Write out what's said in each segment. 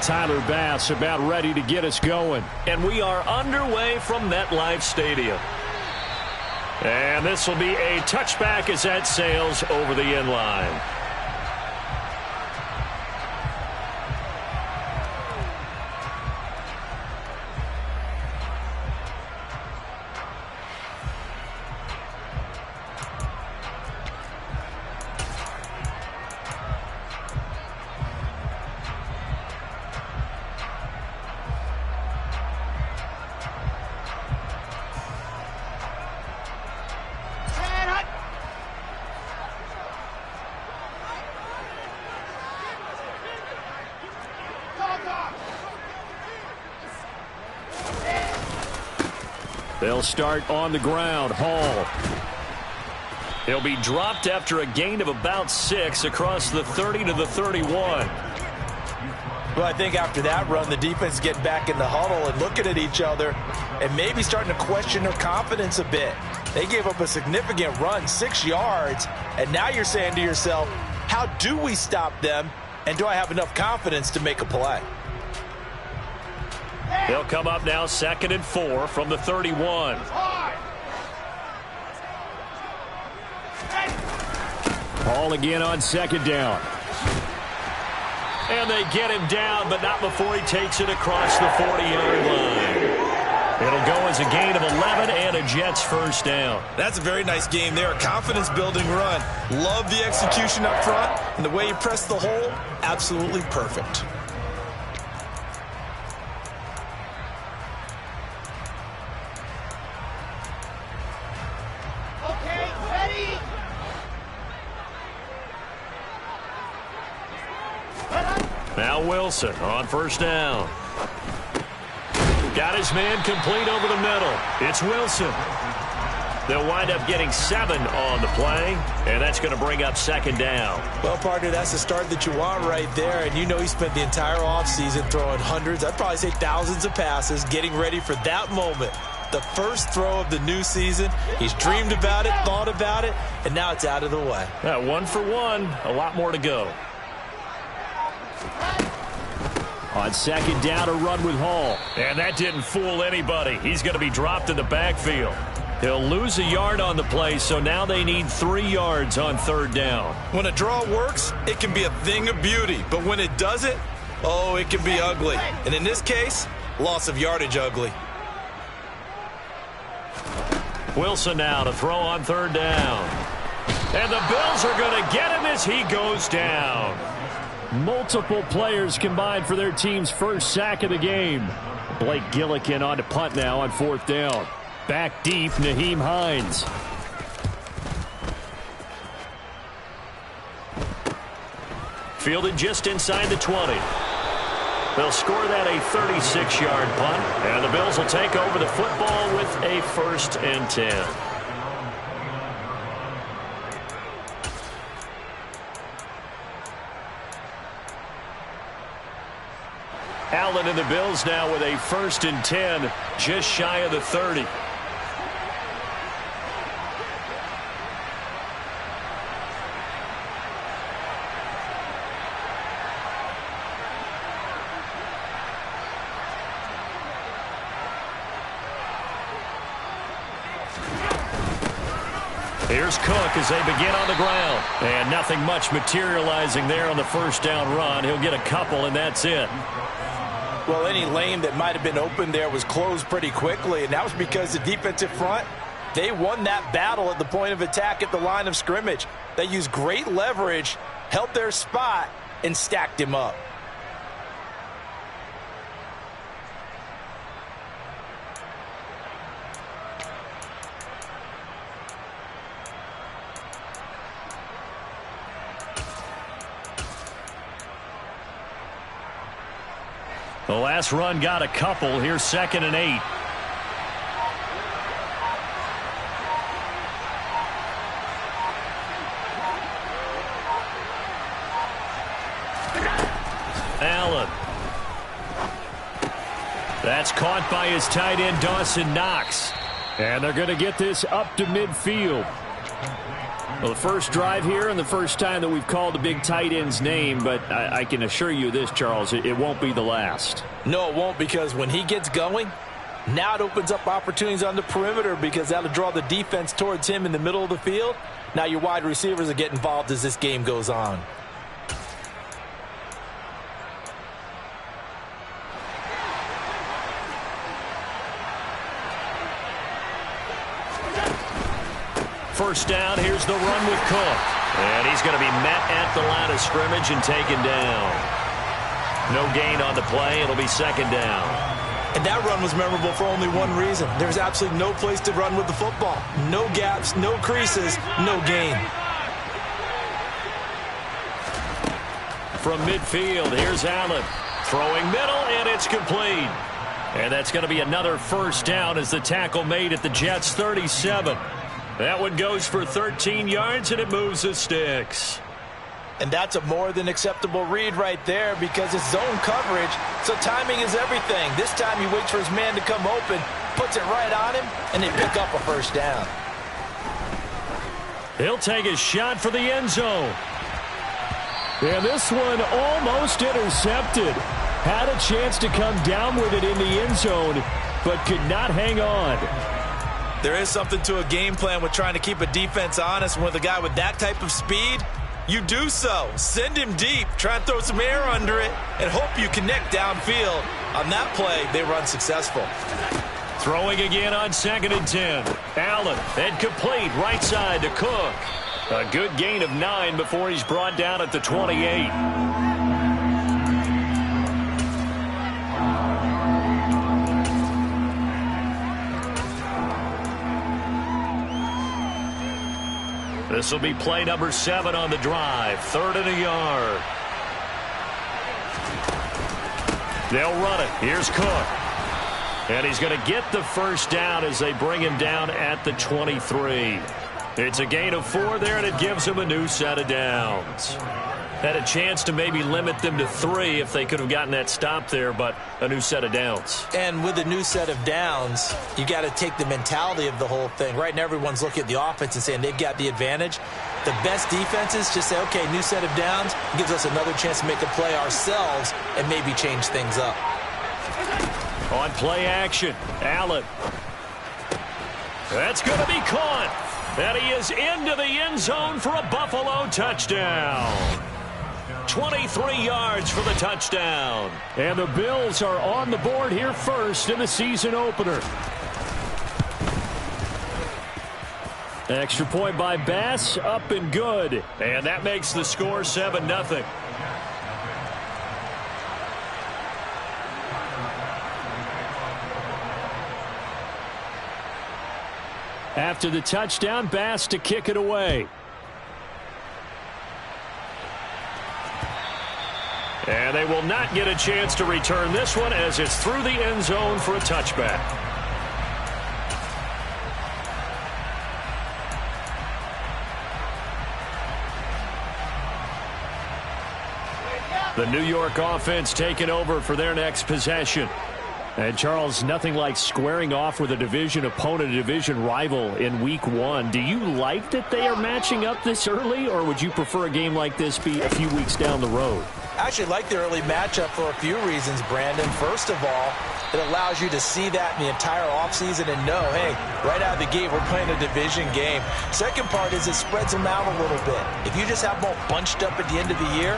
Tyler Bass about ready to get us going. And we are underway from MetLife Stadium. And this will be a touchback as that sails over the end line. They'll start on the ground. Hall. He'll be dropped after a gain of about 6 across the 30 to the 31. Well, I think after that run, the defense get back in the huddle and looking at each other and maybe starting to question their confidence a bit. They gave up a significant run, 6 yards, and now you're saying to yourself, how do we stop them, and do I have enough confidence to make a play? They'll come up now 2nd and 4 from the 31. Hall again on 2nd down. And they get him down, but not before he takes it across the 40-yard line. It'll go as a gain of 11 and a Jets first down. That's a very nice game there. A confidence-building run. Love the execution up front, and the way you press the hole, absolutely perfect. Now Wilson on first down. Got his man complete over the middle. It's Wilson. They'll wind up getting 7 on the play, and that's going to bring up 2nd down. Well, partner, that's the start that you want right there, and you know he spent the entire offseason throwing hundreds, I'd probably say thousands of passes, getting ready for that moment. The first throw of the new season. He's dreamed about it, thought about it, and now it's out of the way. 1 for 1, a lot more to go. On 2nd down, a run with Hall. And that didn't fool anybody. He's going to be dropped in the backfield. He'll lose a yard on the play, so now they need 3 yards on 3rd down. When a draw works, it can be a thing of beauty. But when it doesn't, oh, it can be ugly. And in this case, loss of yardage ugly. Wilson now to throw on 3rd down. And the Bills are going to get him as he goes down. Multiple players combined for their team's first sack of the game. Blake Gillikin on to punt now on 4th down. Back deep, Nyheim Hines. Fielded just inside the 20. They'll score that a 36-yard punt, and the Bills will take over the football with a 1st and 10. Allen and the Bills now with a 1st and 10, just shy of the 30. Here's Cook as they begin on the ground. And nothing much materializing there on the 1st down run. He'll get a couple, and that's it. Well, any lane that might have been open there was closed pretty quickly, and that was because the defensive front, they won that battle at the point of attack at the line of scrimmage. They used great leverage, held their spot, and stacked him up. The last run got a couple. Here's 2nd and 8. Allen. That's caught by his tight end, Dawson Knox. And they're going to get this up to midfield. Well, the first drive here and the first time that we've called the big tight end's name, but I can assure you this, Charles, it won't be the last. No, it won't, because when he gets going, now it opens up opportunities on the perimeter because that'll draw the defense towards him in the middle of the field. Now your wide receivers will get involved as this game goes on. First down, here's the run with Cook. And he's going to be met at the line of scrimmage and taken down. No gain on the play. It'll be second down. And that run was memorable for only one reason. There's absolutely no place to run with the football. No gaps, no creases, no gain. From midfield, here's Allen. Throwing middle, and it's complete. And that's going to be another first down as the tackle made at the Jets' 37. That one goes for 13 yards, and it moves the sticks. And that's a more than acceptable read right there because it's zone coverage, so timing is everything. This time he waits for his man to come open, puts it right on him, and they pick up a first down. He'll take a shot for the end zone. And this one almost intercepted. Had a chance to come down with it in the end zone, but could not hang on. There is something to a game plan with trying to keep a defense honest. With a guy with that type of speed, you do so. Send him deep, try and throw some air under it, and hope you connect downfield. On that play, they run successful. Throwing again on 2nd and 10. Allen, and complete right side to Cook. A good gain of 9 before he's brought down at the 28. This will be play number 7 on the drive. 3rd and a yard. They'll run it. Here's Cook. And he's going to get the first down as they bring him down at the 23. It's a gain of 4 there, and it gives him a new set of downs. Had a chance to maybe limit them to 3 if they could have gotten that stop there, but a new set of downs. And with a new set of downs, you got to take the mentality of the whole thing. Right now, everyone's looking at the offense and saying they've got the advantage. The best defenses just say, okay, new set of downs. It gives us another chance to make a play ourselves and maybe change things up. On play action, Allen. That's going to be caught. And he is into the end zone for a Buffalo touchdown. 23 yards for the touchdown. And the Bills are on the board here first in the season opener. Extra point by Bass, up and good. And that makes the score 7-0. After the touchdown, Bass to kick it away. And they will not get a chance to return this one as it's through the end zone for a touchback. The New York offense taking over for their next possession. And, Charles, nothing like squaring off with a division opponent, a division rival in Week 1. Do you like that they are matching up this early, or would you prefer a game like this be a few weeks down the road? I actually like the early matchup for a few reasons, Brandon. First of all, it allows you to see that in the entire offseason and know, hey, right out of the gate, we're playing a division game. Second part is it spreads them out a little bit. If you just have them all bunched up at the end of the year,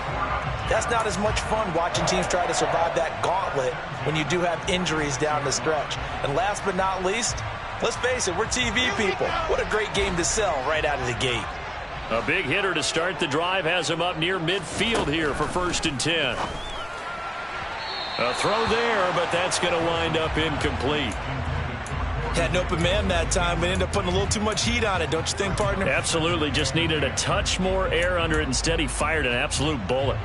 that's not as much fun watching teams try to survive that gauntlet when you do have injuries down the stretch. And last but not least, let's face it, we're TV people. What a great game to sell right out of the gate. A big hitter to start the drive has him up near midfield here for 1st and 10. A throw there, but that's going to wind up incomplete. Had an open man that time, but ended up putting a little too much heat on it, don't you think, partner? Absolutely. Just needed a touch more air under it. Instead, he fired an absolute bullet.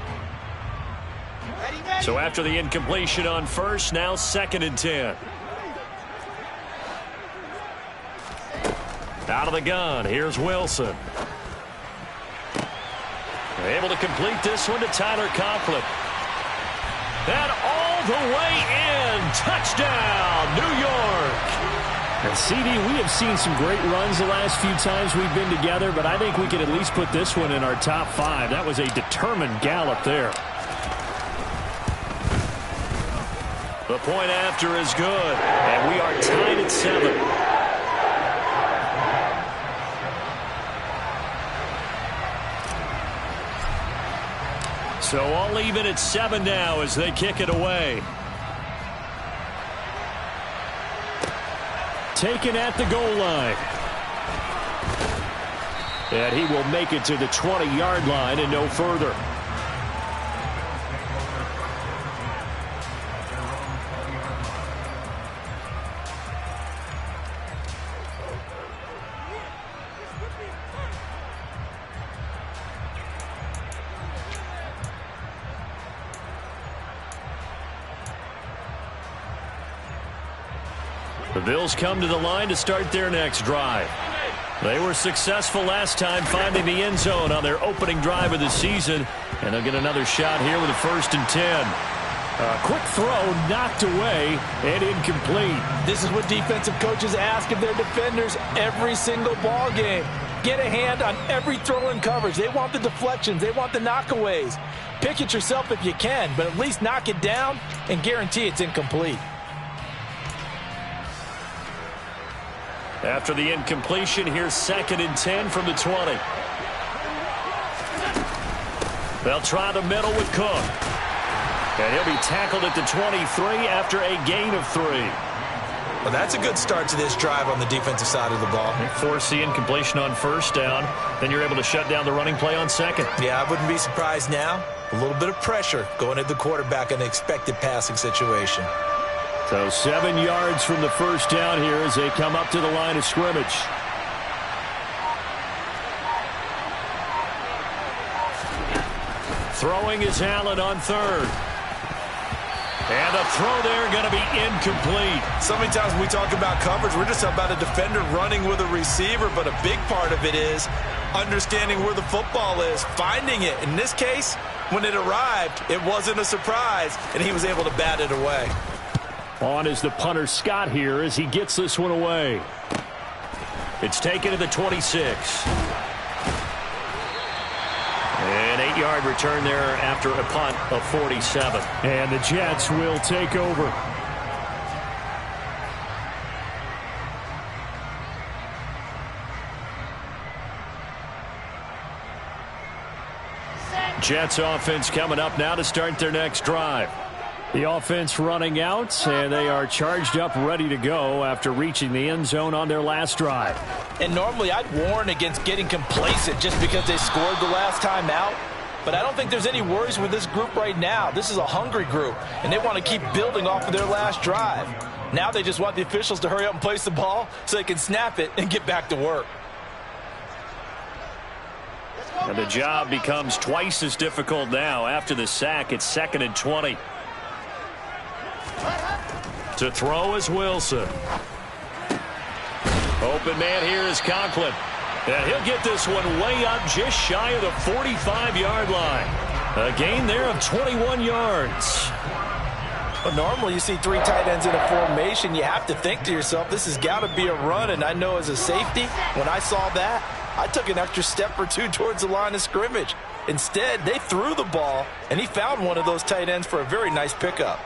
So after the incompletion on 1st, now 2nd and 10. Out of the gun, here's Wilson. Able to complete this one to Tyler Conklin. And all the way in. Touchdown, New York. And CD, we have seen some great runs the last few times we've been together, but I think we could at least put this one in our top 5. That was a determined gallop there. The point after is good, and we are tied at 7. So all even at 7 now as they kick it away. Taken at the goal line. And he will make it to the 20-yard line and no further. The Bills come to the line to start their next drive. They were successful last time finding the end zone on their opening drive of the season, and they'll get another shot here with a 1st and 10. A quick throw knocked away and incomplete. This is what defensive coaches ask of their defenders every single ball game. Get a hand on every throw in coverage. They want the deflections. They want the knockaways. Pick it yourself if you can, but at least knock it down and guarantee it's incomplete. After the incompletion, here's 2nd and 10 from the 20. They'll try the middle with Cook. And he'll be tackled at the 23 after a gain of 3. Well, that's a good start to this drive on the defensive side of the ball. They force the incompletion on 1st down. Then you're able to shut down the running play on 2nd. Yeah, I wouldn't be surprised now. A little bit of pressure going at the quarterback in an expected passing situation. So 7 yards from the 1st down here as they come up to the line of scrimmage. Throwing is Allen on 3rd. And the throw there going to be incomplete. So many times when we talk about coverage, we're just about a defender running with a receiver, but a big part of it is understanding where the football is, finding it. In this case, when it arrived, it wasn't a surprise, and he was able to bat it away. On is the punter Scott here as he gets this one away. It's taken to the 26. An 8-yard return there after a punt of 47. And the Jets will take over. Jets offense coming up now to start their next drive. The offense running out, and they are charged up, ready to go after reaching the end zone on their last drive. And normally I'd warn against getting complacent just because they scored the last time out. But I don't think there's any worries with this group right now. This is a hungry group, and they want to keep building off of their last drive. Now they just want the officials to hurry up and place the ball so they can snap it and get back to work. And the job becomes twice as difficult now after the sack. It's 2nd and 20. To throw is Wilson. Open man here is Conklin. And he'll get this one way up just shy of the 45-yard line. A gain there of 21 yards. But normally you see 3 tight ends in a formation. You have to think to yourself, this has got to be a run. And I know as a safety, when I saw that, I took an extra step or 2 towards the line of scrimmage. Instead, they threw the ball, and he found one of those tight ends for a very nice pickup.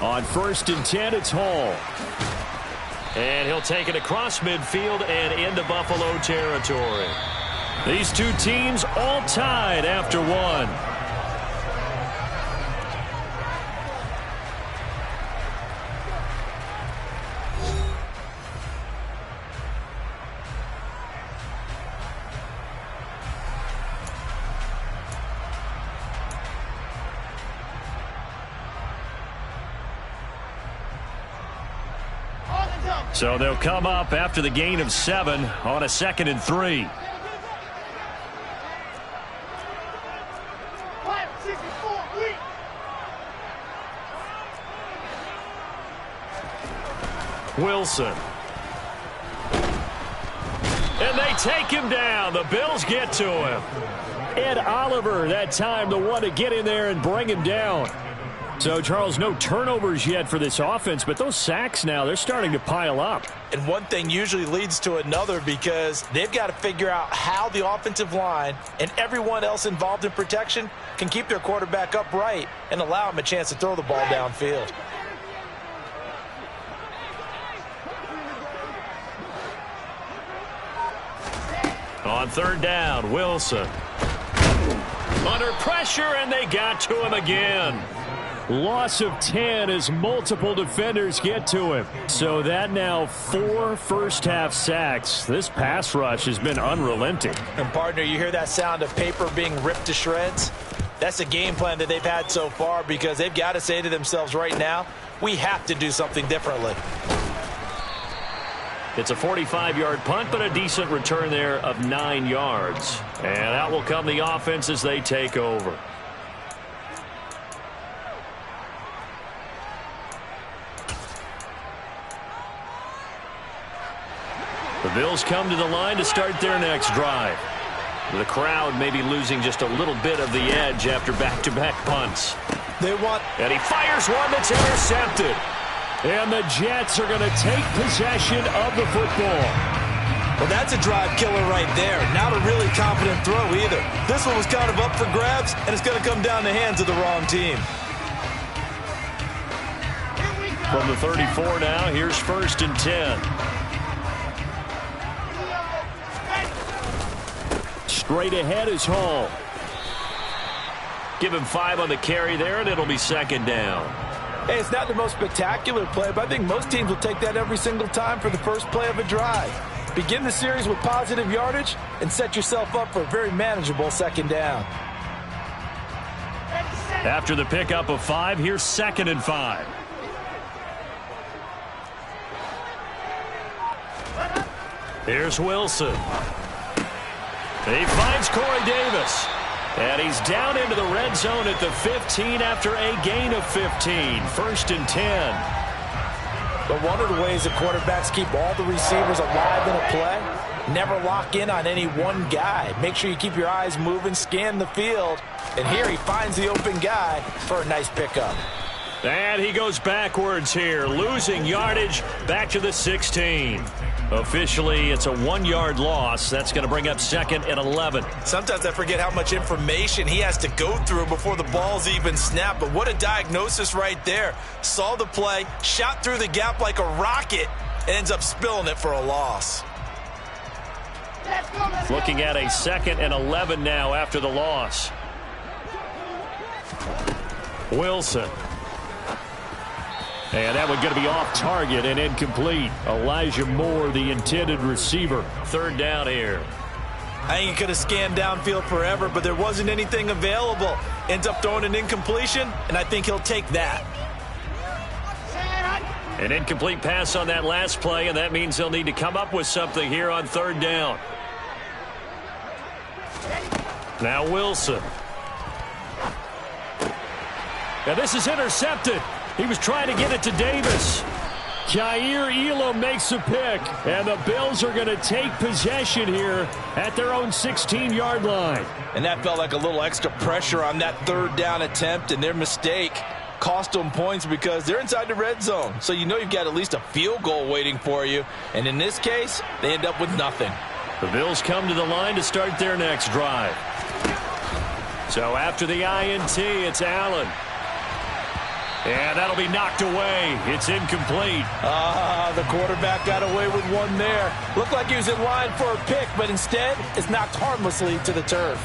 On 1st and 10, it's Hall. And he'll take it across midfield and into Buffalo territory. These two teams all tied after 1. So they'll come up after the gain of 7 on a 2nd and 3. Wilson. And they take him down. The Bills get to him. Ed Oliver, that time the one to get in there and bring him down. So, Charles, no turnovers yet for this offense, but those sacks now, they're starting to pile up. And one thing usually leads to another because they've got to figure out how the offensive line and everyone else involved in protection can keep their quarterback upright and allow him a chance to throw the ball downfield. On third down, Wilson. Under pressure, and they got to him again. Loss of 10 as multiple defenders get to him. So that now 4 first-half sacks. This pass rush has been unrelenting. And, partner, you hear that sound of paper being ripped to shreds? That's the game plan that they've had so far because they've got to say to themselves right now, we have to do something differently. It's a 45-yard punt, but a decent return there of 9 yards. And out will come the offense as they take over. The Bills come to the line to start their next drive. The crowd may be losing just a little bit of the edge after back-to-back punts. And he fires one that's intercepted. And the Jets are going to take possession of the football. Well, that's a drive killer right there. Not a really confident throw either. This one was kind of up for grabs, and it's going to come down the hands of the wrong team. From the 34 now, here's 1st and 10. Straight ahead is Hall. Give him 5 on the carry there, and it'll be 2nd down. Hey, it's not the most spectacular play, but I think most teams will take that every single time for the first play of a drive. Begin the series with positive yardage and set yourself up for a very manageable 2nd down. After the pickup of 5, here's 2nd and 5. Here's Wilson. He finds Corey Davis. And he's down into the red zone at the 15 after a gain of 15. 1st and 10. But one of the ways that quarterbacks keep all the receivers alive in a play, never lock in on any one guy. Make sure you keep your eyes moving, scan the field. And here he finds the open guy for a nice pickup. And he goes backwards here, losing yardage back to the 16. Officially, it's a 1-yard loss. That's going to bring up 2nd and 11. Sometimes I forget how much information he has to go through before the ball's even snapped. But what a diagnosis right there. Saw the play, shot through the gap like a rocket, and ends up spilling it for a loss. Looking at a 2nd and 11 now after the loss. Wilson. And that one going to be off target and incomplete. Elijah Moore, the intended receiver. 3rd down here. I think he could have scanned downfield forever, but there wasn't anything available. Ends up throwing an incompletion, and I think he'll take that. An incomplete pass on that last play, and that means they'll need to come up with something here on 3rd down. Now Wilson. Now this is intercepted. He was trying to get it to Davis. Jair Elam makes a pick, and the Bills are going to take possession here at their own 16-yard line. And that felt like a little extra pressure on that 3rd down attempt, and their mistake cost them points because they're inside the red zone. So you know you've got at least a field goal waiting for you. And in this case, they end up with nothing. The Bills come to the line to start their next drive. So after the INT, it's Allen. And that'll be knocked away. It's incomplete. The quarterback got away with one there. Looked like he was in line for a pick, but instead it's knocked harmlessly to the turf.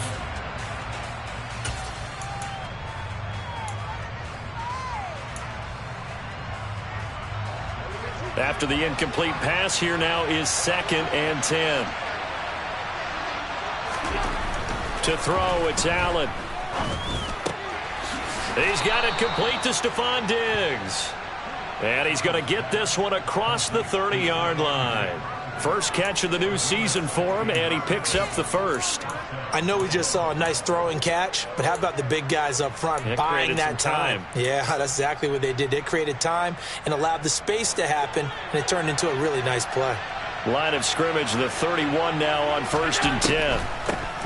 After the incomplete pass, here now is 2nd and 10. To throw, it's Allen. He's got it complete to Stephon Diggs. And he's going to get this one across the 30-yard line. First catch of the new season for him, and he picks up the 1st. I know we just saw a nice throwing catch, but how about the big guys up front buying that time? Yeah, that's exactly what they did. They created time and allowed the space to happen, and it turned into a really nice play. Line of scrimmage, the 31 now on 1st and 10.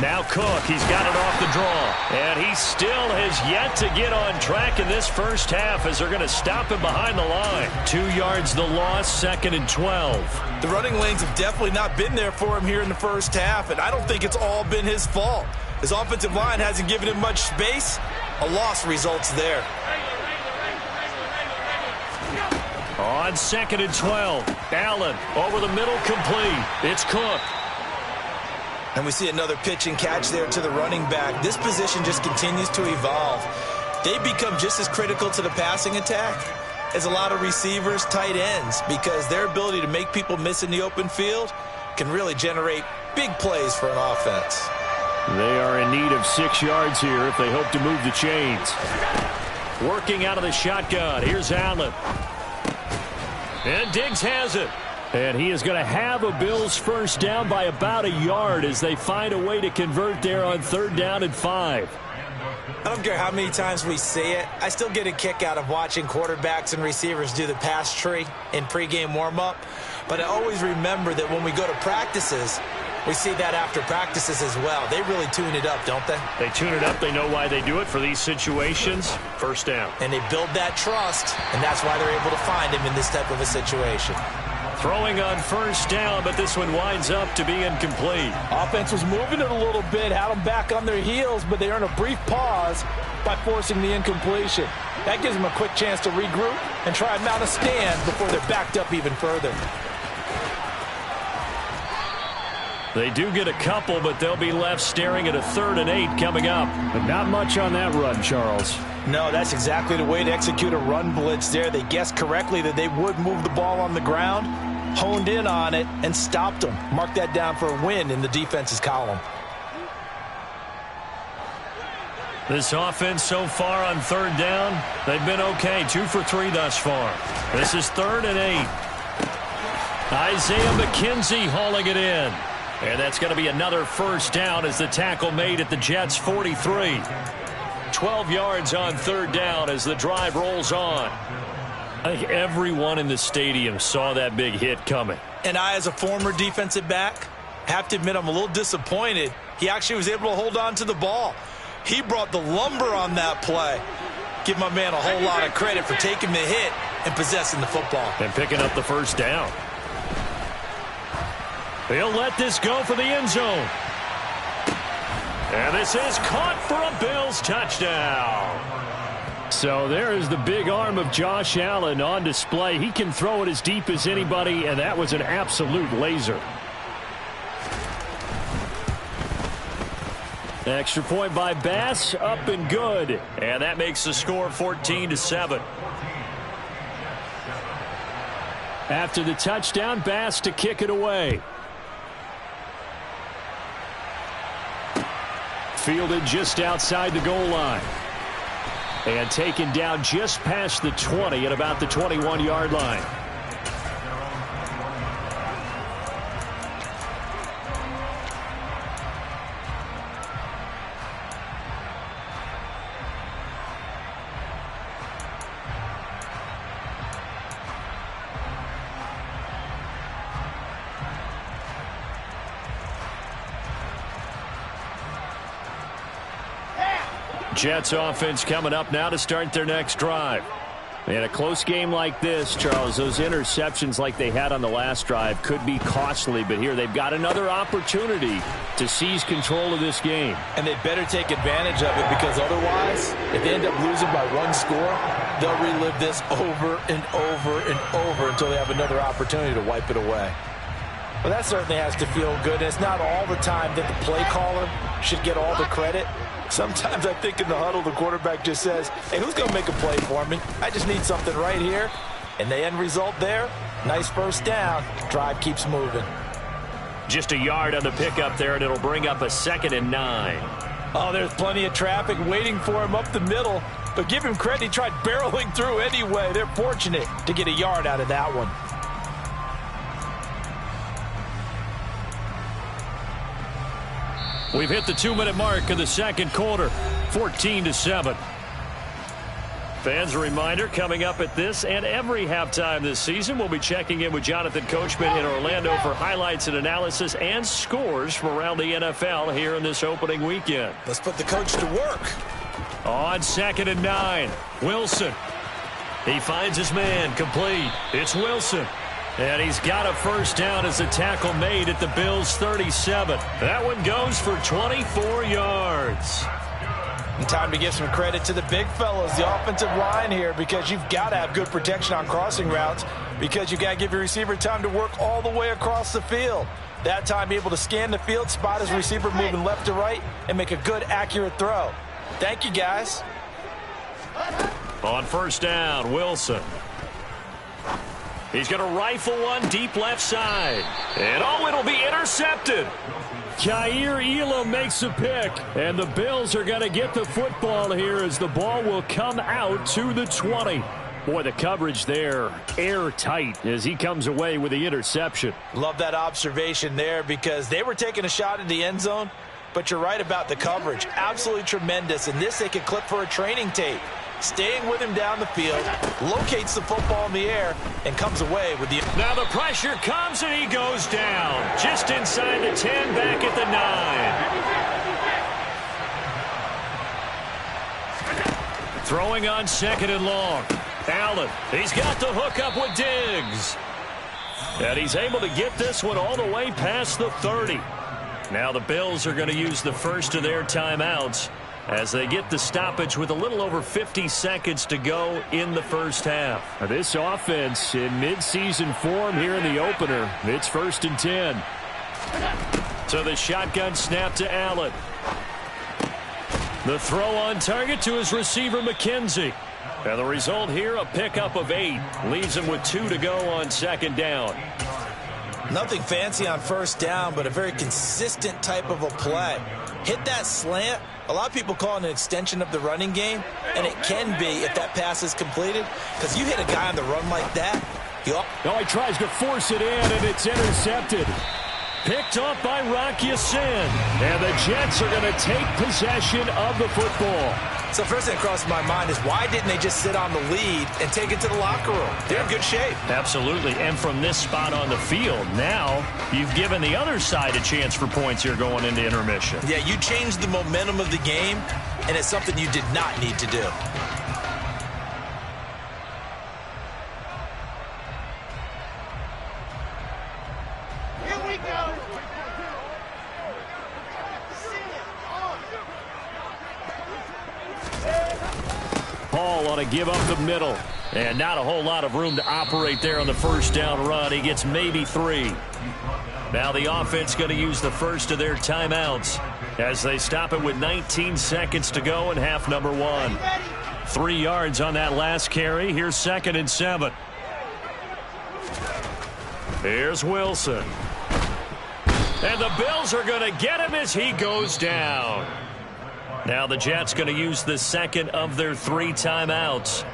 Now Cook, he's got it off the draw. And he still has yet to get on track in this first half as they're going to stop him behind the line. 2 yards the loss, 2nd and 12. The running lanes have definitely not been there for him here in the first half, and I don't think it's all been his fault. His offensive line hasn't given him much space. A loss results there. On 2nd and 12, Allen over the middle, complete. It's Cook. And we see another pitch and catch there to the running back. This position just continues to evolve. They become just as critical to the passing attack as a lot of receivers, tight ends, because their ability to make people miss in the open field can really generate big plays for an offense. They are in need of 6 yards here if they hope to move the chains. Working out of the shotgun. Here's Allen. And Diggs has it. And he is going to have a Bills first down by about a yard as they find a way to convert there on 3rd down and 5. I don't care how many times we see it. I still get a kick out of watching quarterbacks and receivers do the pass tree in pregame warm-up. But I always remember that when we go to practices, we see that after practices as well. They really tune it up, don't they? They tune it up. They know why they do it for these situations. First down. And they build that trust, and that's why they're able to find him in this type of a situation. Throwing on first down, but this one winds up to be incomplete. Offense was moving it a little bit, had them back on their heels, but they earn a brief pause by forcing the incompletion. That gives them a quick chance to regroup and try and mount a stand before they're backed up even further. They do get a couple, but they'll be left staring at a 3rd and 8 coming up. But not much on that run, Charles. No, that's exactly the way to execute a run blitz there. They guessed correctly that they would move the ball on the ground, honed in on it, and stopped them. Mark that down for a win in the defense's column. This offense so far on 3rd down, they've been okay. 2 for 3 thus far. This is 3rd and 8. Isaiah McKenzie hauling it in. And that's going to be another first down as the tackle made at the Jets' 43. 12 yards on 3rd down as the drive rolls on. I think everyone in the stadium saw that big hit coming. And I, as a former defensive back, have to admit I'm a little disappointed. He actually was able to hold on to the ball. He brought the lumber on that play. Give my man a whole lot of credit for taking the hit and possessing the football. And picking up the first down. He'll let this go for the end zone. And this is caught for a Bills touchdown. So there is the big arm of Josh Allen on display. He can throw it as deep as anybody, and that was an absolute laser. Extra point by Bass, up and good. And that makes the score 14-7. After the touchdown, Bass to kick it away. Fielded just outside the goal line. And taken down just past the 20 at about the 21-yard line. Jets offense coming up now to start their next drive. In a close game like this, Charles, those interceptions like they had on the last drive could be costly, but here they've got another opportunity to seize control of this game. And they better take advantage of it, because otherwise, if they end up losing by 1 score, they'll relive this over and over and over until they have another opportunity to wipe it away. Well, that certainly has to feel good. It's not all the time that the play caller should get all the credit. Sometimes I think in the huddle, the quarterback just says, hey, who's going to make a play for me? I just need something right here. And the end result there, nice first down. Drive keeps moving. Just a yard on the pickup there, and it'll bring up a 2nd and 9. Oh, there's plenty of traffic waiting for him up the middle. But give him credit, he tried barreling through anyway. They're fortunate to get a yard out of that one. We've hit the 2-minute mark of the second quarter, 14-7. Fans, a reminder, coming up at this and every halftime this season, we'll be checking in with Jonathan Coachman in Orlando for highlights and analysis and scores from around the NFL here in this opening weekend. Let's put the coach to work. On 2nd and 9, Wilson. He finds his man, complete. It's Wilson. And he's got a first down as a tackle made at the Bills' 37. That one goes for 24 yards. And time to give some credit to the big fellas, the offensive line here, because you've got to have good protection on crossing routes, because you've got to give your receiver time to work all the way across the field. That time able to scan the field, spot his receiver moving left to right, and make a good, accurate throw. Thank you, guys. On first down, Wilson. He's going to rifle one deep left side. And oh, it'll be intercepted. Kaiir Elam makes a pick, and the Bills are going to get the football here as the ball will come out to the 20. Boy, the coverage there, airtight as he comes away with the interception. Love that observation there, because they were taking a shot at the end zone, but you're right about the coverage. Absolutely tremendous. And this they could clip for a training tape. Staying with him down the field, locates the football in the air, and comes away with the... Now the pressure comes, and he goes down. Just inside the 10, back at the 9. Throwing on 2nd and long. Allen, he's got the hook up with Diggs. And he's able to get this one all the way past the 30. Now the Bills are going to use the first of their timeouts as they get the stoppage with a little over 50 seconds to go in the first half. This offense in midseason form here in the opener. It's 1st and 10. So the shotgun snap to Allen. The throw on target to his receiver, McKenzie. And the result here, a pickup of 8. Leaves him with 2 to go on 2nd down. Nothing fancy on first down, but a very consistent type of a play. Hit that slant. A lot of people call it an extension of the running game, and it can be if that pass is completed, because you hit a guy on the run like that. No, he tries to force it in, and it's intercepted. Picked off by Rock Ya-Sin. And the Jets are going to take possession of the football. So first thing that crossed my mind is, why didn't they just sit on the lead and take it to the locker room? They're in good shape. Absolutely. And from this spot on the field, now you've given the other side a chance for points here going into intermission. Yeah, you changed the momentum of the game, and it's something you did not need to do. Here we go. Paul on a give up the middle. And not a whole lot of room to operate there on the first down run. He gets maybe 3. Now the offense going to use the first of their timeouts as they stop it with 19 seconds to go in half number 1. 3 yards on that last carry. Here's 2nd and 7. Here's Wilson. And the Bills are going to get him as he goes down. Now the Jets going to use the second of their 3 timeouts.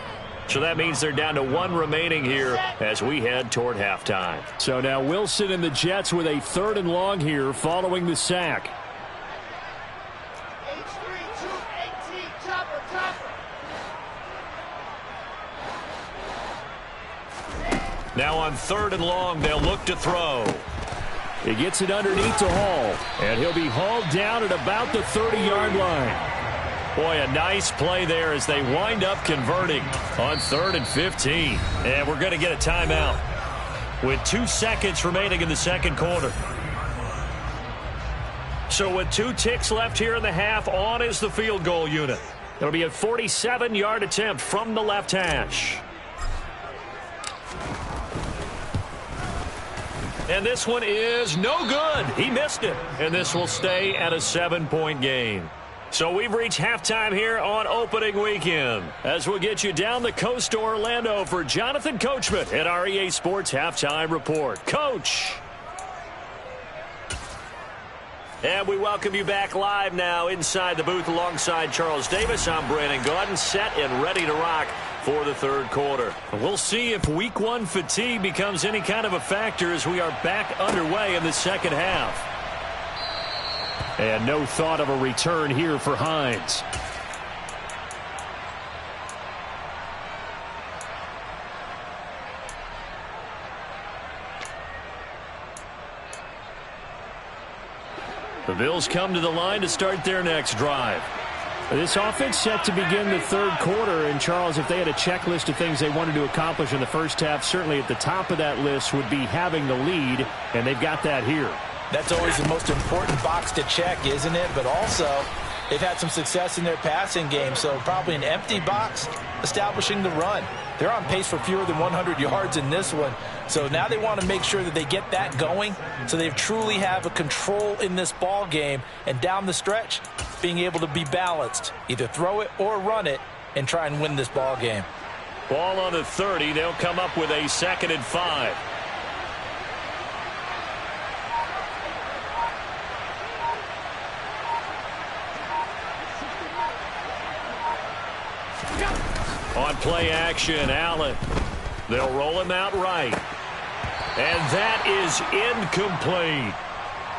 So that means they're down to 1 remaining here as we head toward halftime. So now Wilson and the Jets with a 3rd and long here following the sack. Now on 3rd and long, they'll look to throw. He gets it underneath to Hall, and he'll be hauled down at about the 30-yard line. Boy, a nice play there as they wind up converting on 3rd and 15. And we're going to get a timeout with 2 seconds remaining in the second quarter. So with 2 ticks left here in the half, on is the field goal unit. It'll be a 47-yard attempt from the left hash. And this one is no good. He missed it. And this will stay at a 7-point game. So we've reached halftime here on opening weekend. As we'll get you down the coast to Orlando for Jonathan Coachman at our EA Sports Halftime Report. Coach. And we welcome you back live now inside the booth alongside Charles Davis. I'm Brandon Gaudin, set and ready to rock for the third quarter. We'll see if week 1 fatigue becomes any kind of a factor as we are back underway in the second half. And no thought of a return here for Hines. Bills come to the line to start their next drive. This offense set to begin the third quarter. And, Charles, if they had a checklist of things they wanted to accomplish in the first half, certainly at the top of that list would be having the lead, and they've got that here. That's always the most important box to check, isn't it? But also, they've had some success in their passing game, so probably an empty box establishing the run. They're on pace for fewer than 100 yards in this one. So now they want to make sure that they get that going so they truly have a control in this ball game. And down the stretch, being able to be balanced, either throw it or run it, and try and win this ball game. Ball on the 30. They'll come up with a 2nd and 5. On play action, Allen. They'll roll him out right. And that is incomplete.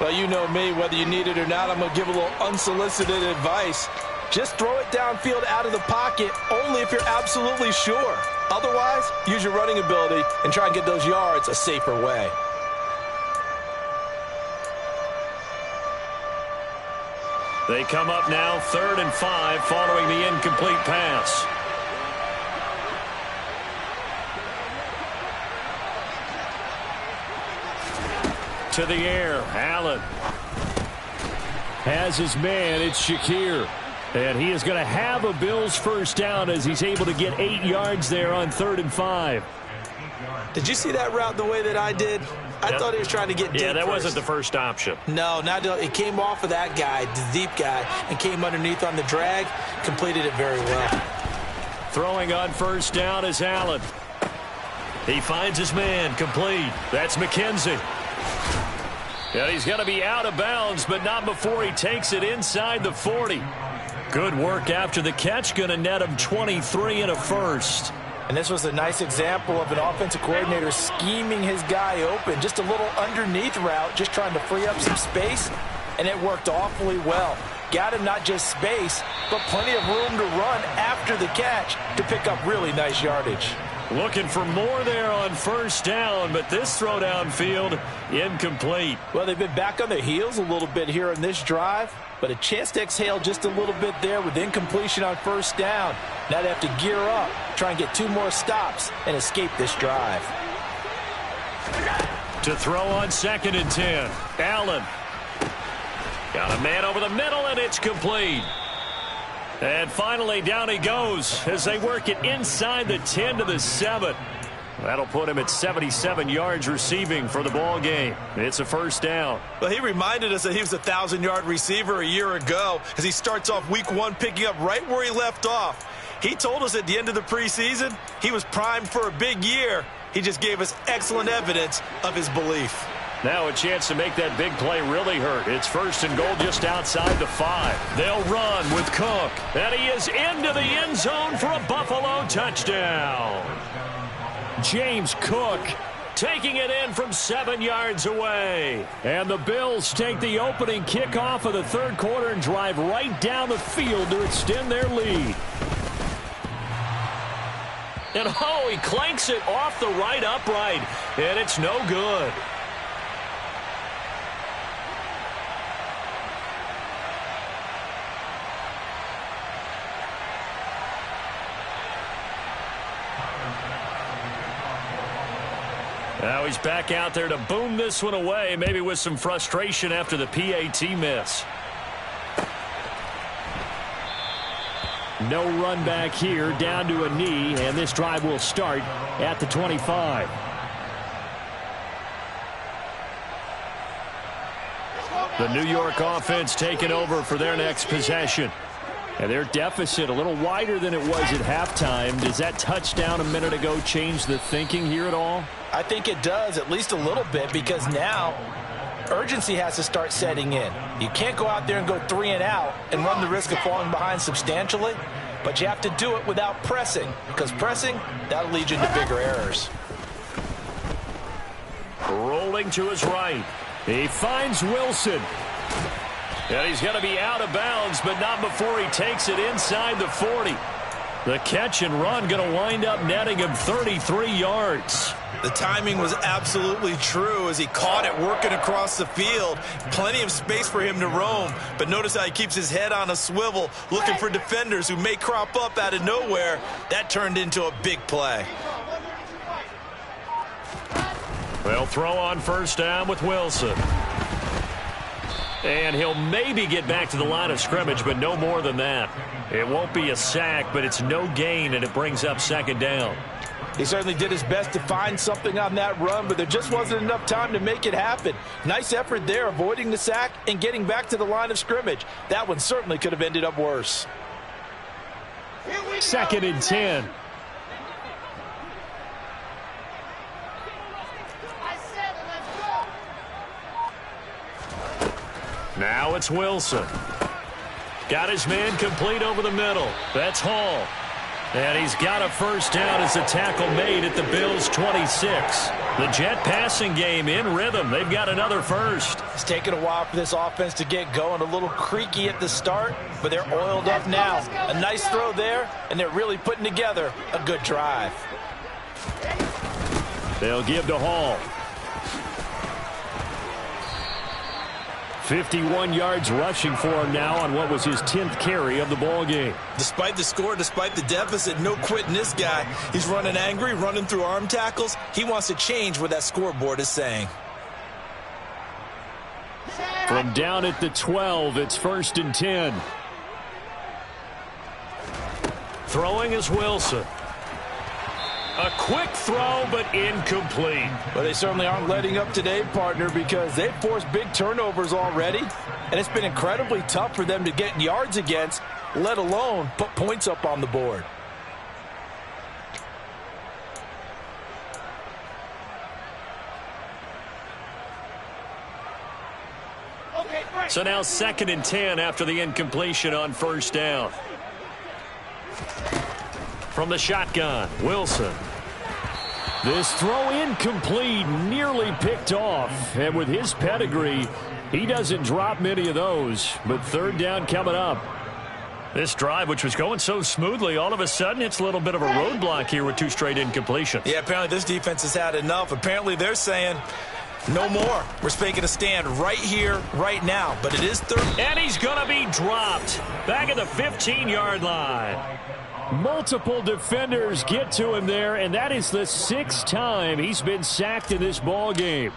Well, you know me, whether you need it or not, I'm going to give a little unsolicited advice. Just throw it downfield out of the pocket only if you're absolutely sure. Otherwise, use your running ability and try and get those yards a safer way. They come up now 3rd and 5 following the incomplete pass. To the air, Allen has his man. It's Shakir, and he is going to have a Bills first down as he's able to get 8 yards there on 3rd and 5. Did you see that route the way that I did? I thought he was trying to get deep. Yeah, that first. wasn't the first option. No, it came off of that guy, the deep guy, and came underneath on the drag. Completed it very well. Throwing on first down is Allen. He finds his man, complete. That's McKenzie. And he's going to be out of bounds, but not before he takes it inside the 40. Good work after the catch. Going to net him 23 and a first. And this was a nice example of an offensive coordinator scheming his guy open. Just a little underneath route, just trying to free up some space, and it worked awfully well. Got him not just space, but plenty of room to run after the catch to pick up really nice yardage. Looking for more there on first down, but this throw downfield incomplete. Well, they've been back on their heels a little bit here on this drive, but a chance to exhale just a little bit there with incompletion on first down. Now they have to gear up, try and get 2 more stops, and escape this drive. To throw on 2nd and 10. Allen. Got a man over the middle, and it's complete. And finally, down he goes as they work it inside the 10 to the 7. That'll put him at 77 yards receiving for the ball game. It's a first down. Well, he reminded us that he was a 1,000-yard receiver a year ago as he starts off week 1 picking up right where he left off. He told us at the end of the preseason he was primed for a big year. He just gave us excellent evidence of his belief. Now a chance to make that big play really hurt. It's 1st and goal just outside the 5. They'll run with Cook. And he is into the end zone for a Buffalo touchdown. James Cook taking it in from 7 yards away. And the Bills take the opening kickoff of the 3rd quarter and drive right down the field to extend their lead. And oh, he clanks it off the right upright. And it's no good. Now he's back out there to boom this one away, maybe with some frustration after the PAT miss. No run back here, down to a knee, and this drive will start at the 25. The New York offense taking over for their next possession. And their deficit a little wider than it was at halftime. Does that touchdown a minute ago change the thinking here at all? I think it does, at least a little bit, because now urgency has to start setting in. You can't go out there and go 3 and out and run the risk of falling behind substantially, but you have to do it without pressing, because pressing, that'll lead you into bigger errors. Rolling to his right. He finds Wilson. And he's going to be out of bounds, but not before he takes it inside the 40. The catch and run going to wind up netting him 33 yards. The timing was absolutely true as he caught it working across the field. Plenty of space for him to roam, but notice how he keeps his head on a swivel, looking for defenders who may crop up out of nowhere. That turned into a big play. They'll throw on first down with Wilson. And he'll maybe get back to the line of scrimmage, but no more than that. It won't be a sack, but it's no gain, and it brings up second down. He certainly did his best to find something on that run, but there just wasn't enough time to make it happen. Nice effort there, avoiding the sack and getting back to the line of scrimmage. That one certainly could have ended up worse. Second and 10. Now it's Wilson. Got his man complete over the middle. That's Hall. And he's got a first down as a tackle made at the Bills' 26. The Jet passing game in rhythm. They've got another first. It's taken a while for this offense to get going. A little creaky at the start, but they're oiled up now. A nice throw there, and they're really putting together a good drive. They'll give to Hall. 51 yards rushing for him now on what was his 10th carry of the ball game. Despite the score, despite the deficit, no quitting this guy. He's running angry, running through arm tackles. He wants to change what that scoreboard is saying. From down at the 12, it's first and 10. Throwing is Wilson. A quick throw, but incomplete. Well, they certainly aren't letting up today, partner, because they've forced big turnovers already, and it's been incredibly tough for them to get yards against, let alone put points up on the board. So now second and 10 after the incompletion on first down. From the shotgun, Wilson. This throw incomplete, nearly picked off. And with his pedigree, he doesn't drop many of those. But third down coming up. This drive, which was going so smoothly, all of a sudden it's a little bit of a roadblock here with two straight incompletions. Yeah, apparently this defense has had enough. Apparently they're saying no more. We're making a stand right here, right now. But it is third. And he's going to be dropped back at the 15-yard line. Multiple defenders get to him there, and that is the 6th time he's been sacked in this ball game.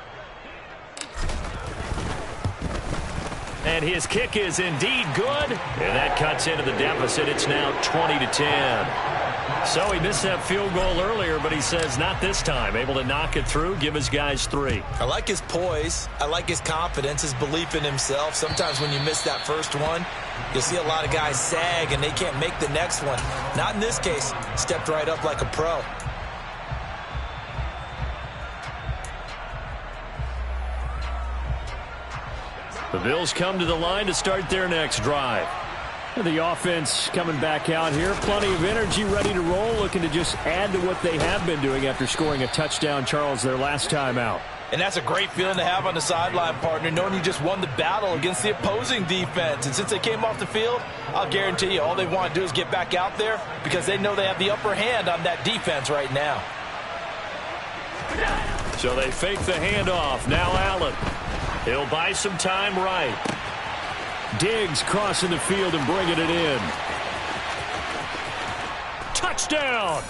And his kick is indeed good. And that cuts into the deficit. It's now 20-10. So he missed that field goal earlier, but he says not this time. Able to knock it through, give his guys 3. I like his poise. I like his confidence, his belief in himself. Sometimes when you miss that first one, you'll see a lot of guys sag and they can't make the next one. Not in this case. Stepped right up like a pro. The Bills come to the line to start their next drive. The offense coming back out here. Plenty of energy, ready to roll, looking to just add to what they have been doing after scoring a touchdown, Charles, their last time out. And that's a great feeling to have on the sideline, partner, knowing you just won the battle against the opposing defense. And since they came off the field, I'll guarantee you all they want to do is get back out there because they know they have the upper hand on that defense right now. So they fake the handoff. Now Allen. He'll buy some time right. Diggs crossing the field and bringing it in. Touchdown!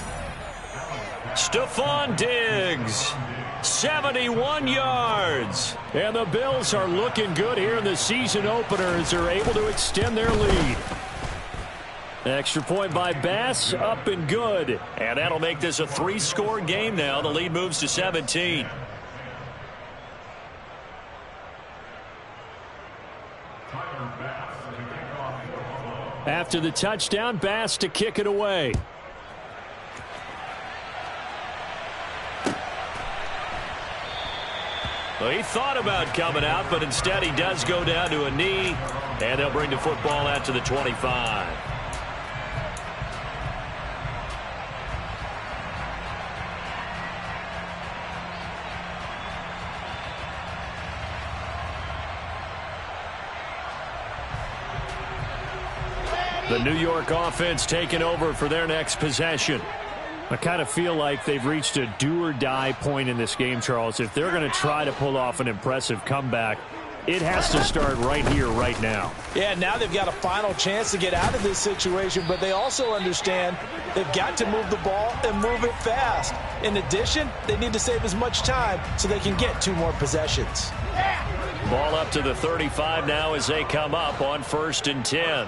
Stephon Diggs. 71 yards. And the Bills are looking good here in the season opener as they're able to extend their lead. Extra point by Bass, up and good. And that'll make this a 3-score game now. The lead moves to 17. After the touchdown, Bass to kick it away. Well, he thought about coming out, but instead he does go down to a knee, and they'll bring the football out to the 25. The New York offense taking over for their next possession. I kind of feel like they've reached a do-or-die point in this game, Charles. If they're going to try to pull off an impressive comeback, it has to start right here, right now. Yeah, now they've got a final chance to get out of this situation, but they also understand they've got to move the ball and move it fast. In addition, they need to save as much time so they can get 2 more possessions. Ball up to the 35 now as they come up on 1st and 10.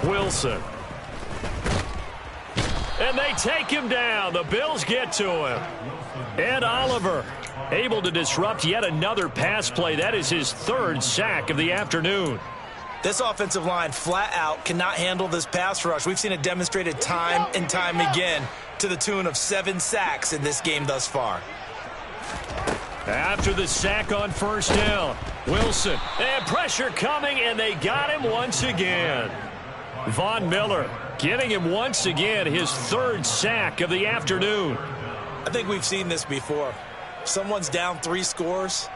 Wilson. And they take him down. The Bills get to him. Ed Oliver able to disrupt yet another pass play. That is his 3rd sack of the afternoon. This offensive line flat out cannot handle this pass rush. We've seen it demonstrated time and time again to the tune of 7 sacks in this game thus far. After the sack on 1st down, Wilson. And pressure coming, and they got him once again. Von Miller getting him once again his 3rd sack of the afternoon. I think we've seen this before. Someone's down 3 scores.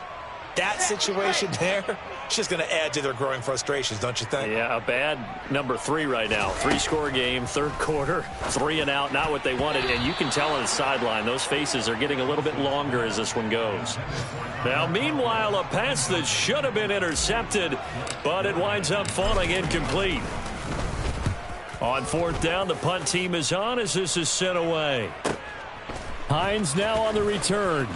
That situation there, it's just going to add to their growing frustrations, don't you think? Yeah, a bad number 3 right now. 3-score game, 3rd quarter, 3 and out, not what they wanted. And you can tell on the sideline, those faces are getting a little bit longer as this one goes. Now, meanwhile, a pass that should have been intercepted, but it winds up falling incomplete. On 4th down, the punt team is on as this is sent away. Hines now on the return.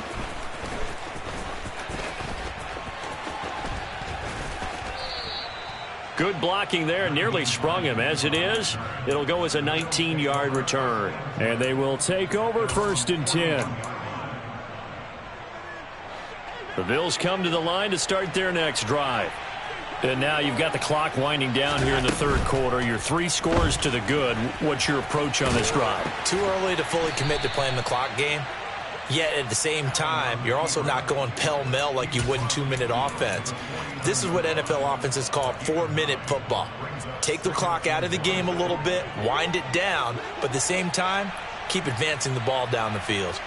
Good blocking there, nearly sprung him. As it is, it'll go as a 19-yard return. And they will take over 1st and 10. The Bills come to the line to start their next drive. And now you've got the clock winding down here in the 3rd quarter. You're 3 scores to the good. What's your approach on this drive? Too early to fully commit to playing the clock game. Yet at the same time, you're also not going pell-mell like you would in 2-minute offense. This is what NFL offenses call 4-minute football. Take the clock out of the game a little bit, wind it down, but at the same time, keep advancing the ball down the field.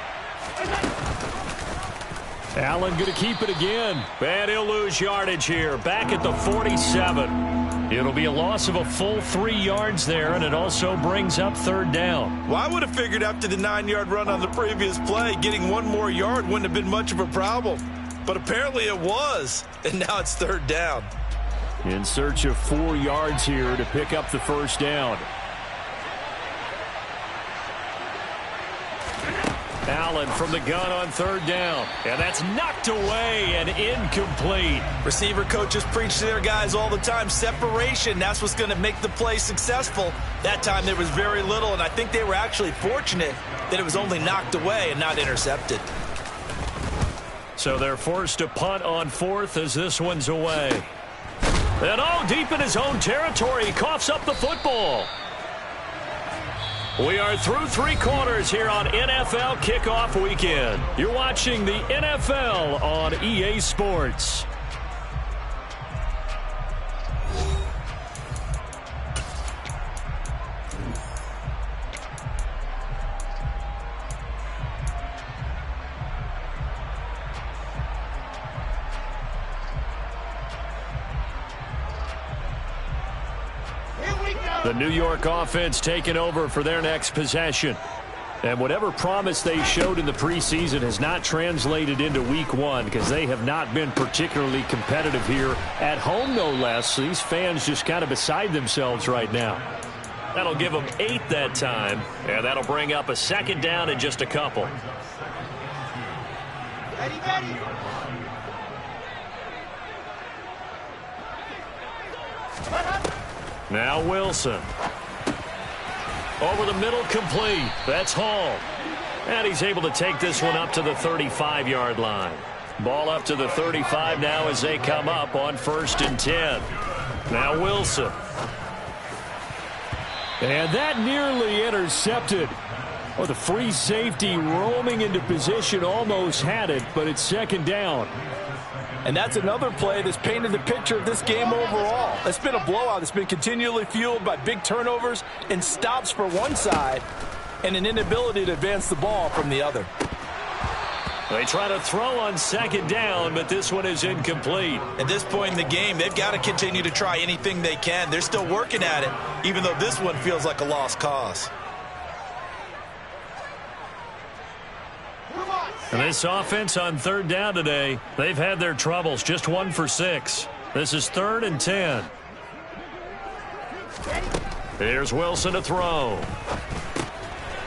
Allen going to keep it again. And he'll lose yardage here. Back at the 47. It'll be a loss of a full 3 yards there, and it also brings up 3rd down. Well, I would have figured after the 9-yard run on the previous play, getting 1 more yard wouldn't have been much of a problem. But apparently it was, and now it's 3rd down. In search of 4 yards here to pick up the 1st down. Allen from the gun on 3rd down. And that's knocked away and incomplete. Receiver coaches preach to their guys all the time. Separation, that's what's going to make the play successful. That time there was very little, and I think they were actually fortunate that it was only knocked away and not intercepted. So they're forced to punt on 4th as this one's away. And deep in his own territory, he coughs up the football. We are through 3 quarters here on NFL Kickoff Weekend. You're watching the NFL on EA Sports. The New York offense taking over for their next possession. And whatever promise they showed in the preseason has not translated into week 1 because they have not been particularly competitive here at home, no less. These fans just kind of beside themselves right now. That'll give them 8 that time, and that'll bring up a 2nd down in just a couple. Ready. Now Wilson. Over the middle, complete. That's Hall. And he's able to take this one up to the 35-yard line. Ball up to the 35 now as they come up on 1st and 10. Now Wilson. And that nearly intercepted. Oh, the free safety roaming into position almost had it, but it's 2nd down. And that's another play that's painted the picture of this game overall. It's been a blowout. It's been continually fueled by big turnovers and stops for one side and an inability to advance the ball from the other. They try to throw on 2nd down, but this one is incomplete. At this point in the game, they've got to continue to try anything they can. They're still working at it, even though this one feels like a lost cause. And this offense on third down today, they've had their troubles. Just 1 for 6. This is 3rd and 10. Here's Wilson to throw.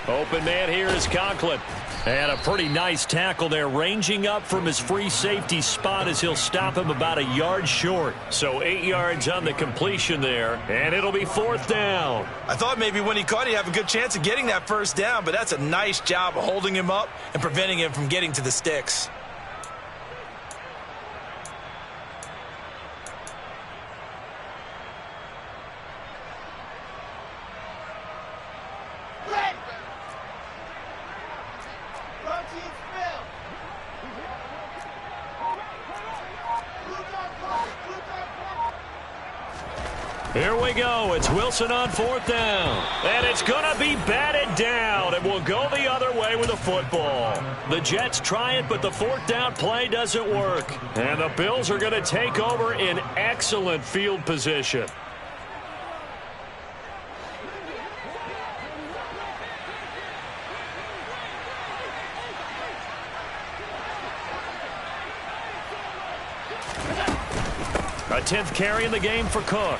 Open man here is Conklin. And a pretty nice tackle there, ranging up from his free safety spot as he'll stop him about a yard short. So 8 yards on the completion there, and it'll be 4th down. I thought maybe when he caught it, he'd have a good chance of getting that first down, but that's a nice job of holding him up and preventing him from getting to the sticks. Here we go. It's Wilson on 4th down. And it's going to be batted down. And we'll go the other way with the football. The Jets try it, but the 4th down play doesn't work. And the Bills are going to take over in excellent field position. A 10th carry in the game for Cook.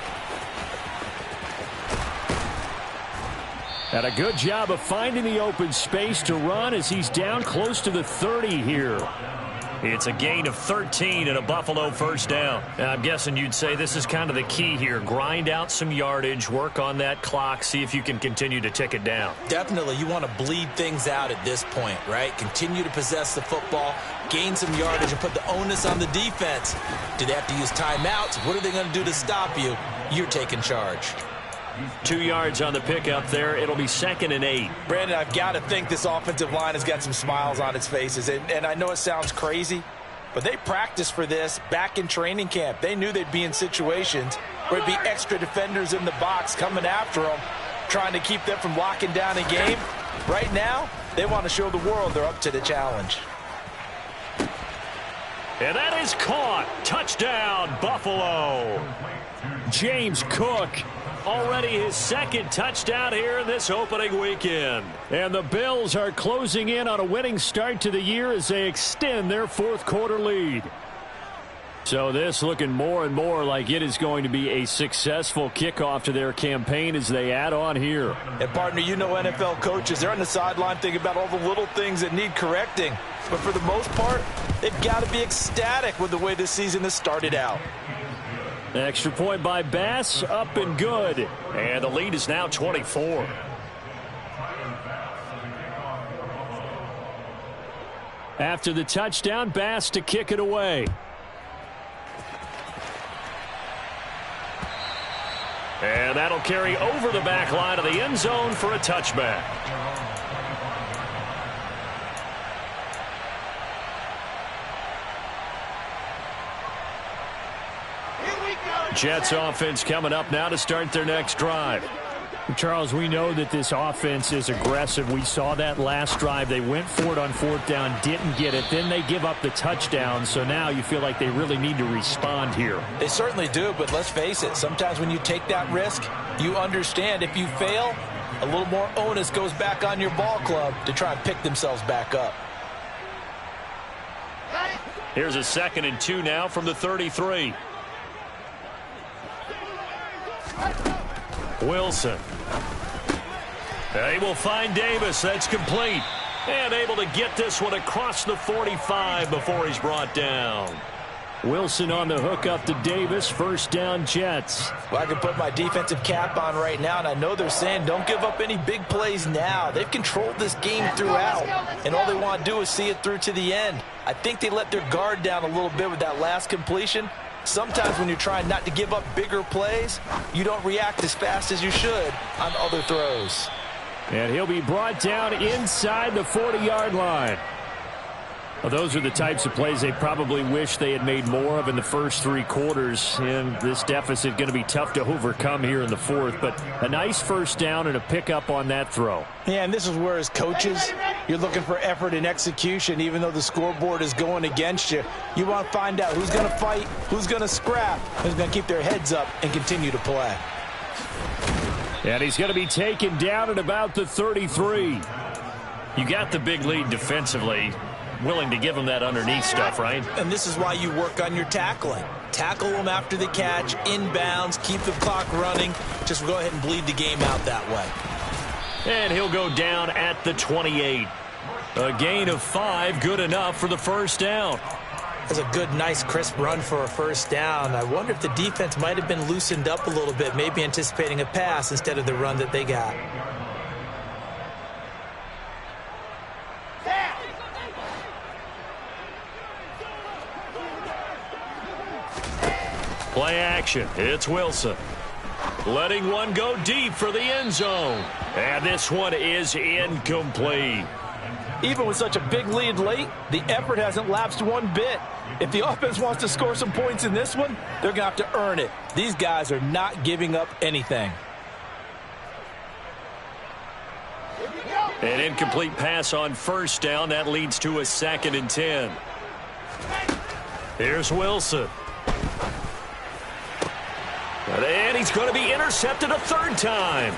And a good job of finding the open space to run as he's down close to the 30 here. It's a gain of 13 and a Buffalo first down. And I'm guessing you'd say this is kind of the key here. Grind out some yardage, work on that clock, see if you can continue to tick it down. Definitely, you want to bleed things out at this point, right? Continue to possess the football, gain some yardage, and put the onus on the defense. Do they have to use timeouts? What are they going to do to stop you? You're taking charge. 2 yards on the pickup there. It'll be 2nd and 8. Brandon, I've got to think this offensive line has got some smiles on its faces. And I know it sounds crazy, but they practiced for this back in training camp. They knew they'd be in situations where it'd be extra defenders in the box coming after them, trying to keep them from locking down a game. Right now, they want to show the world they're up to the challenge. And that is caught. Touchdown, Buffalo. James Cook. Already his 2nd touchdown here in this opening weekend. And the Bills are closing in on a winning start to the year as they extend their 4th quarter lead. So this looking more and more like it is going to be a successful kickoff to their campaign as they add on here. And partner, you know NFL coaches, they're on the sideline thinking about all the little things that need correcting. But for the most part, they've got to be ecstatic with the way this season has started out. Extra point by Bass, up and good. And the lead is now 24. After the touchdown, Bass to kick it away. And that'll carry over the back line of the end zone for a touchback. Jets offense coming up now to start their next drive. Charles, we know that this offense is aggressive. We saw that last drive. They went for it on 4th down, didn't get it. Then they give up the touchdown. So now you feel like they really need to respond here. They certainly do, but let's face it. Sometimes when you take that risk, you understand if you fail, a little more onus goes back on your ball club to try and pick themselves back up. Here's a 2nd and 2 now from the 33. Wilson. They will find Davis. That's complete. And able to get this one across the 45 before he's brought down. Wilson on the hook up to Davis. First down, Jets. Well, I can put my defensive cap on right now, and I know they're saying don't give up any big plays now. They've controlled this game throughout, and all they want to do is see it through to the end. I think they let their guard down a little bit with that last completion. Sometimes when you're trying not to give up bigger plays, you don't react as fast as you should on other throws. And he'll be brought down inside the 40-yard line. Well, those are the types of plays they probably wish they had made more of in the first 3 quarters. And this deficit going to be tough to overcome here in the 4th. But a nice first down and a pickup on that throw. Yeah, and this is where as coaches, you're looking for effort and execution. Even though the scoreboard is going against you, you want to find out who's going to fight, who's going to scrap, who's going to keep their heads up and continue to play. And he's going to be taken down at about the 33. You got the big lead defensively. willing to give them that underneath stuff, right? And this is why you work on your tackling. Tackle them after the catch, inbounds, keep the clock running. Just go ahead and bleed the game out that way. And he'll go down at the 28. A gain of 5, good enough for the first down. That's a good, nice, crisp run for a first down. I wonder if the defense might have been loosened up a little bit, maybe anticipating a pass instead of the run that they got. Play action. It's Wilson. Letting one go deep for the end zone. And this one is incomplete. Even with such a big lead late, the effort hasn't lapsed one bit. If the offense wants to score some points in this one, they're going to have to earn it. These guys are not giving up anything. An incomplete pass on first down. That leads to a 2nd and 10. Here's Wilson. And he's going to be intercepted a third time.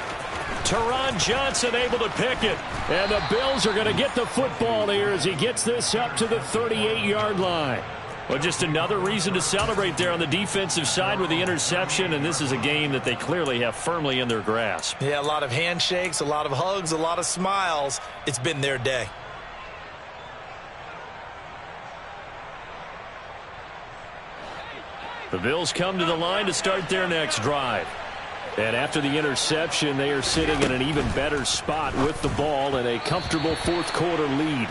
Teron Johnson able to pick it. And the Bills are going to get the football here as he gets this up to the 38-yard line. Well, just another reason to celebrate there on the defensive side with the interception, and this is a game that they clearly have firmly in their grasp. Yeah, a lot of handshakes, a lot of hugs, a lot of smiles. It's been their day. The Bills come to the line to start their next drive. And after the interception, they are sitting in an even better spot with the ball and a comfortable fourth-quarter lead.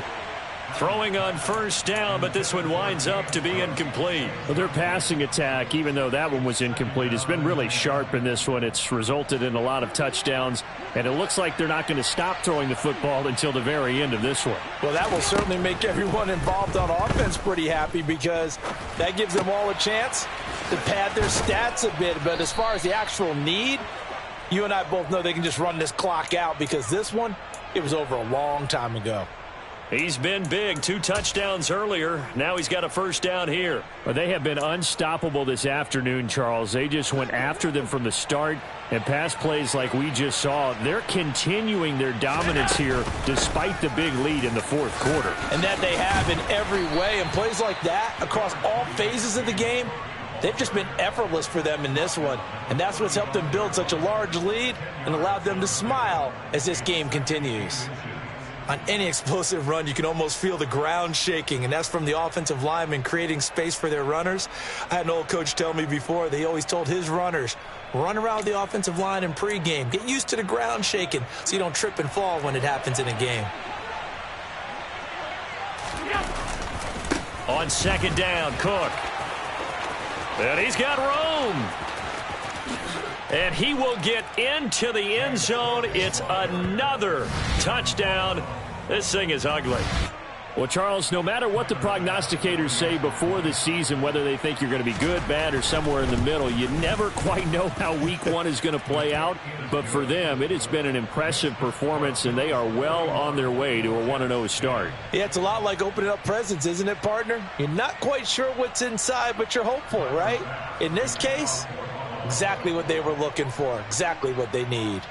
Throwing on first down, but this one winds up to be incomplete. Well, their passing attack, even though that one was incomplete, has been really sharp in this one. It's resulted in a lot of touchdowns, and it looks like they're not going to stop throwing the football until the very end of this one. Well, that will certainly make everyone involved on offense pretty happy because that gives them all a chance to pad their stats a bit. But as far as the actual need, you and I both know they can just run this clock out because this one, it was over a long time ago. He's been big. 2 touchdowns earlier. Now he's got a first down here. Well, they have been unstoppable this afternoon, Charles. They just went after them from the start, and pass plays like we just saw, they're continuing their dominance here despite the big lead in the fourth quarter. And that they have in every way. And plays like that across all phases of the game, they've just been effortless for them in this one. And that's what's helped them build such a large lead and allowed them to smile as this game continues. On any explosive run, you can almost feel the ground shaking, and that's from the offensive linemen creating space for their runners. I had an old coach tell me before, they always told his runners, run around the offensive line in pregame. Get used to the ground shaking so you don't trip and fall when it happens in a game. On second down, Cook. And he's got room. And he will get into the end zone. It's another touchdown. This thing is ugly. Well, Charles, no matter what the prognosticators say before the season, whether they think you're going to be good, bad, or somewhere in the middle, you never quite know how week one is going to play out. But for them, it has been an impressive performance, and they are well on their way to a 1-0 start. Yeah, it's a lot like opening up presents, isn't it, partner? You're not quite sure what's inside, but you're hopeful, right? In this case, exactly what they were looking for, exactly what they need.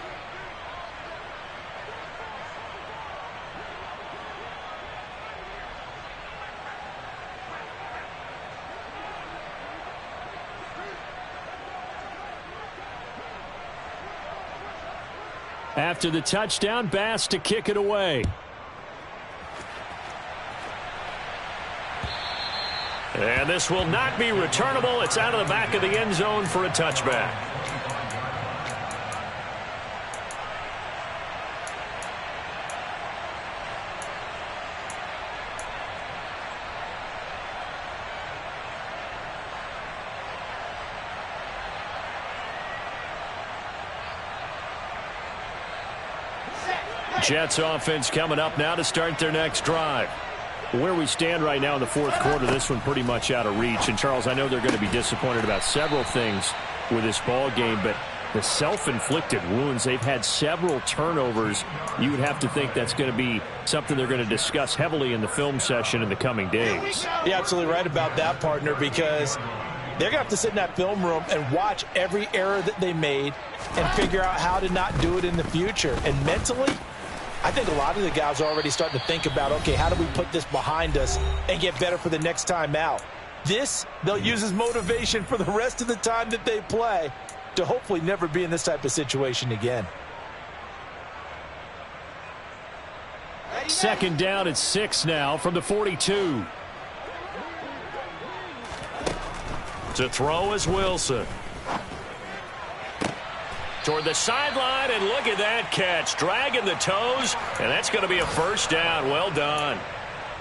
After the touchdown, Bass to kick it away. And this will not be returnable. It's out of the back of the end zone for a touchback. Jets offense coming up now to start their next drive. Where we stand right now in the fourth quarter, this one pretty much out of reach. And, Charles, I know they're going to be disappointed about several things with this ball game, but the self-inflicted wounds, they've had several turnovers. You would have to think that's going to be something they're going to discuss heavily in the film session in the coming days. You're absolutely right about that, partner, because they're going to have to sit in that film room and watch every error that they made and figure out how to not do it in the future. And mentally, I think a lot of the guys are already starting to think about, okay, how do we put this behind us and get better for the next time out? This, they'll use as motivation for the rest of the time that they play to hopefully never be in this type of situation again. Second down at 6 now from the 42. To throw is Wilson. Toward the sideline, and look at that catch. Dragging the toes, and that's going to be a first down. Well done.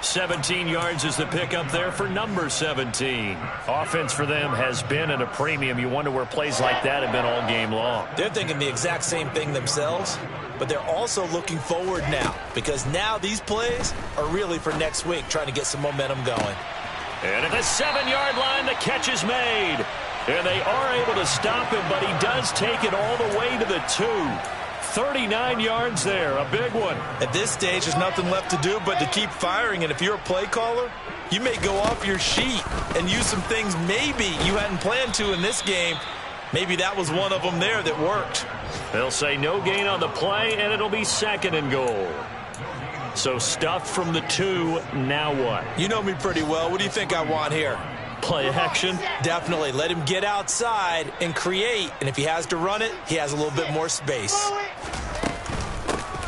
17 yards is the pickup there for number 17. Offense for them has been at a premium. You wonder where plays like that have been all game long. They're thinking the exact same thing themselves, but they're also looking forward now, because now these plays are really for next week, trying to get some momentum going. And at the 7-yard line, the catch is made. And they are able to stop him, but he does take it all the way to the 2. 39 yards there, a big one. At this stage, there's nothing left to do but to keep firing, and if you're a play caller, you may go off your sheet and use some things maybe you hadn't planned to in this game. Maybe that was one of them there that worked. They'll say no gain on the play, and it'll be 2nd and goal. So stuffed from the 2, now what? You know me pretty well. What do you think I want here? Play action? Definitely. Let him get outside and create. And if he has to run it, he has a little bit more space.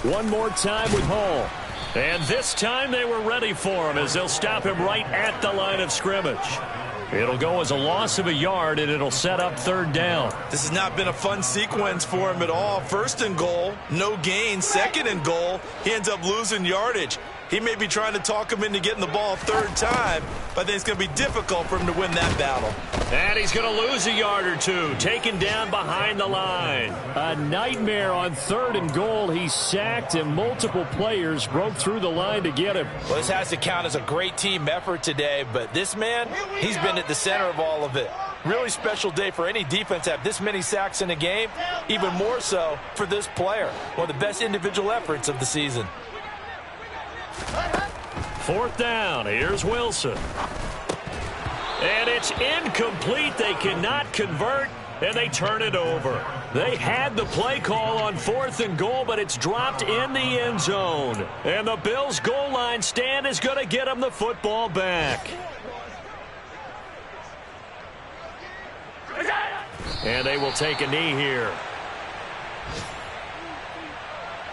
One more time with Hall. And this time they were ready for him as they'll stop him right at the line of scrimmage. It'll go as a loss of a yard, and it'll set up 3rd down. This has not been a fun sequence for him at all. 1st and goal, no gain. 2nd and goal, he ends up losing yardage. He may be trying to talk him into getting the ball 3rd time, but I think it's going to be difficult for him to win that battle. And he's going to lose a yard or 2, taken down behind the line. A nightmare on 3rd and goal. He's sacked, and multiple players broke through the line to get him. Well, this has to count as a great team effort today, but this man, he's been at the center of all of it. Really special day for any defense to have this many sacks in a game, even more so for this player. One of the best individual efforts of the season. 4th down. Here's Wilson. And it's incomplete. They cannot convert, and they turn it over. They had the play call on 4th and goal, but it's dropped in the end zone. And the Bills' goal line stand is going to get them the football back. And they will take a knee here.